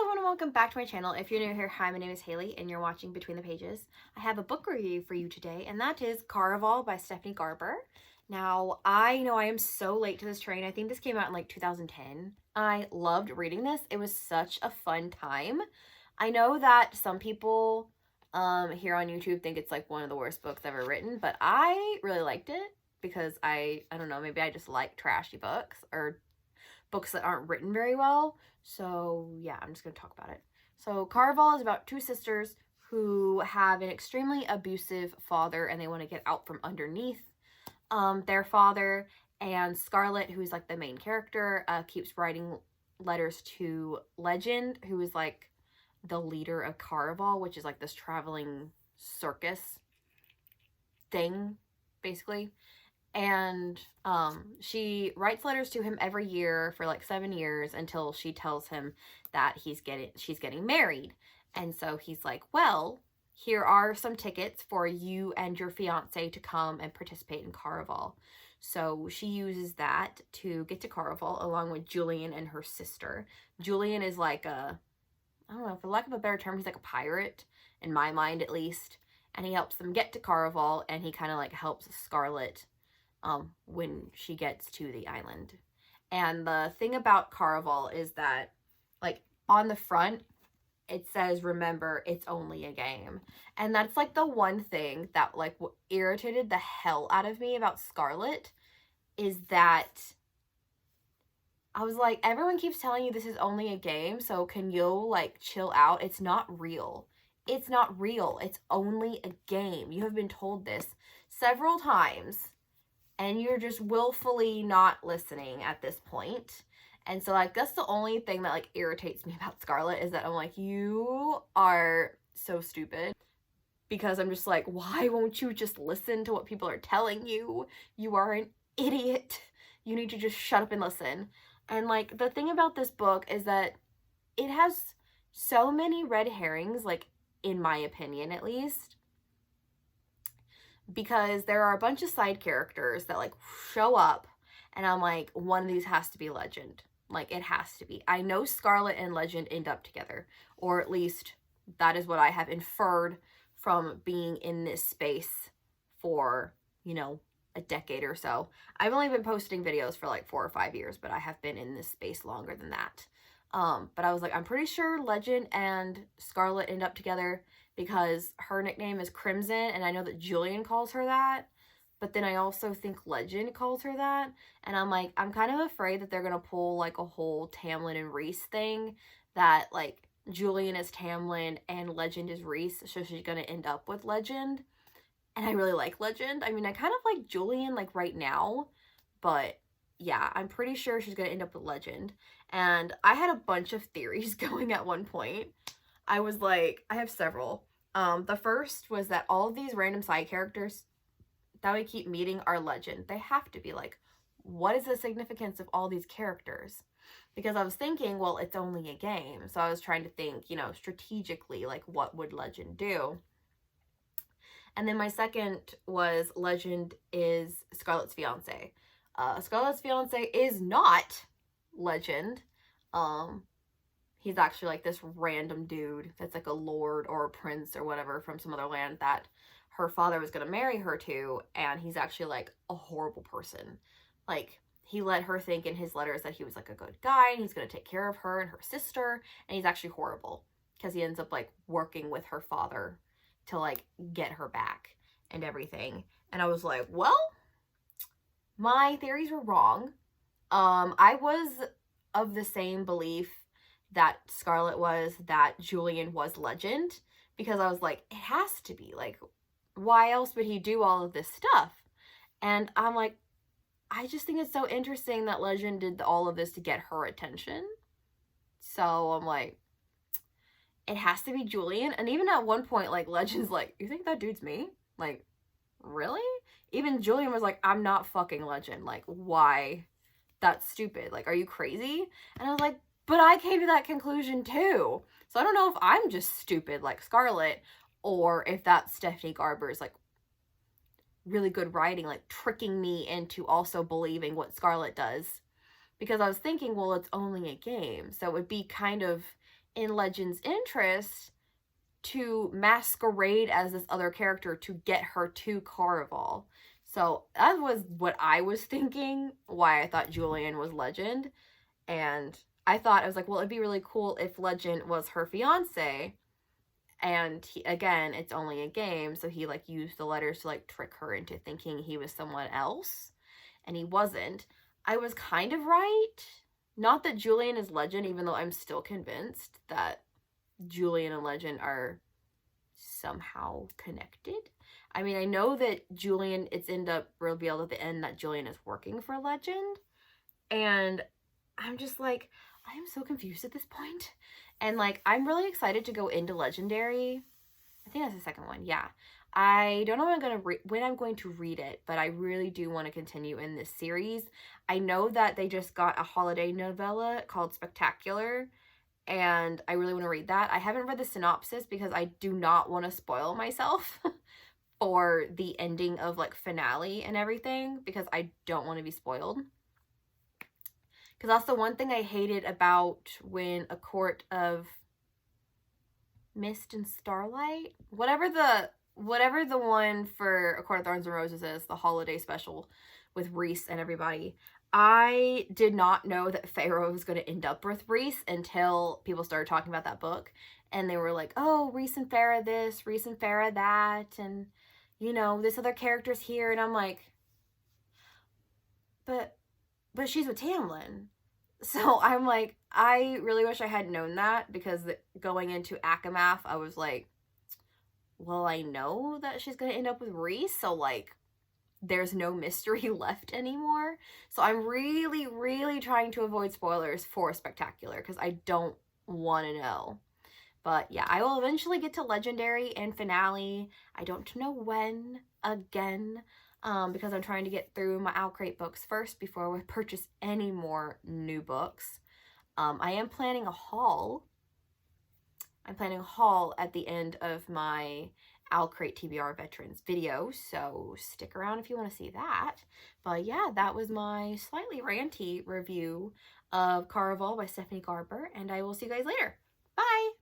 everyone and welcome back to my channel. If you're new here, hi, my name is Haley and you're watching Between the Pages. I have a book review for you today and that is Caraval by Stephanie Garber. Now, I know I am so late to this train. I think this came out in like 2010. I loved reading this. It was such a fun time. I know that some people here on YouTube think it's like one of the worst books ever written, but I really liked it because I don't know, maybe I just like trashy books or books that aren't written very well. So yeah, I'm just going to talk about it. So Caraval is about two sisters who have an extremely abusive father and they want to get out from underneath their father. And Scarlett, who's like the main character, keeps writing letters to Legend, who is like the leader of Caraval, which is like this traveling circus thing, basically. And she writes letters to him every year for like 7 years until she tells him that she's getting married. And so he's like, well, here are some tickets for you and your fiance to come and participate in Caraval. So she uses that to get to Caraval along with Julian and her sister. Julian is like I don't know, for lack of a better term, he's like a pirate, in my mind at least. And he helps them get to Caraval, and he kind of like helps Scarlett when she gets to the island. And the thing about Caraval is that, like, on the front, it says, remember, it's only a game. And that's, like, the one thing that, like, irritated the hell out of me about Scarlett is that I was like, everyone keeps telling you this is only a game, so can you, like, chill out? It's not real. It's not real. It's only a game. You have been told this several times, and you're just willfully not listening at this point. And so, like, that's the only thing that, like, irritates me about Scarlett is that I'm like, you are so stupid. Because I'm just like, why won't you just listen to what people are telling you? You are an idiot. You need to just shut up and listen. And, like, the thing about this book is that it has so many red herrings, like, in my opinion, at least. Because there are a bunch of side characters that like show up and I'm like, one of these has to be Legend. Like, it has to be. I know Scarlett and Legend end up together, or at least that is what I have inferred from being in this space for, you know, a decade or so. I've only been posting videos for like 4 or 5 years, but I have been in this space longer than that. But I was like, I'm pretty sure Legend and Scarlett end up together because her nickname is Crimson, and I know that Julian calls her that, but then I also think Legend calls her that, and I'm like, I'm kind of afraid that they're gonna pull like a whole Tamlin and Rhys thing, that like Julian is Tamlin and Legend is Rhys, so she's gonna end up with Legend, and I really like Legend. I mean, I kind of like Julian like right now, but yeah, I'm pretty sure she's gonna end up with Legend. And I had a bunch of theories going at one point. I was like, I have several. The first was that all of these random side characters that we keep meeting are Legend. They have to be. Like, what is the significance of all these characters? Because I was thinking, well, it's only a game. So I was trying to think, you know, strategically, like, what would Legend do? And then my second was Legend is Scarlett's fiance. Scarlett's fiance is not Legend. He's actually like this random dude that's like a lord or a prince or whatever from some other land that her father was going to marry her to, and he's actually like a horrible person. Like, he let her think in his letters that he was like a good guy and he's going to take care of her and her sister, and he's actually horrible because he ends up like working with her father to like get her back and everything. And I was like, well, my theories were wrong. I was of the same belief that Scarlett was that Julian was Legend, because I was like, it has to be. Like, why else would he do all of this stuff? And I'm like, I just think it's so interesting that Legend did all of this to get her attention. So I'm like, it has to be Julian. And even at one point, like, Legend's like, you think that dude's me? Like, really? Even Julian was like, I'm not fucking Legend. Like, why? That's stupid. Like, are you crazy? And I was like, but I came to that conclusion too. So I don't know if I'm just stupid like Scarlett, or if that's Stephanie Garber's like really good writing, like tricking me into also believing what Scarlett does. Because I was thinking, well, it's only a game, so it would be kind of in Legend's interest to masquerade as this other character to get her to Caraval. So that was what I was thinking, why I thought Julian was Legend. And I thought, I was like, well, it'd be really cool if Legend was her fiance. And again, it's only a game, so he like used the letters to like trick her into thinking he was someone else, and he wasn't. I was kind of right. Not that Julian is Legend, even though I'm still convinced that Julian and Legend are somehow connected. I mean, I know that Julian, it's end up revealed at the end that Julian is working for Legend, and I'm just like, I am so confused at this point. And like, I'm really excited to go into Legendary. I think that's the second one. Yeah. I don't know when I'm going to read it, but I really do want to continue in this series. I know that they just got a holiday novella called Spectacular, and I really want to read that. I haven't read the synopsis because I do not want to spoil myself for the ending of like finale and everything, because I don't want to be spoiled. Because that's the one thing I hated about when A Court of Mist and Starlight, whatever the one for A Court of Thorns and Roses is, the holiday special with Rhys and everybody. I did not know that Pharaoh was going to end up with Rhys until people started talking about that book. And they were like, oh, Rhys and Farah this, Rhys and Farah that, and, you know, this other character's here. And I'm like, but she's with Tamlin. So I'm like, I really wish I had known that, because going into Akamath, I was like, well, I know that she's going to end up with Rhys, so like, there's no mystery left anymore. So I'm really, really trying to avoid spoilers for Spectacular, because I don't want to know. But yeah, I will eventually get to Legendary and Finale. I don't know when, again, because I'm trying to get through my Owlcrate books first before we purchase any more new books. I am planning a haul. I'm planning a haul at the end of my Owlcrate TBR Veterans video, so stick around if you want to see that. But yeah, that was my slightly ranty review of Caraval by Stephanie Garber, and I will see you guys later.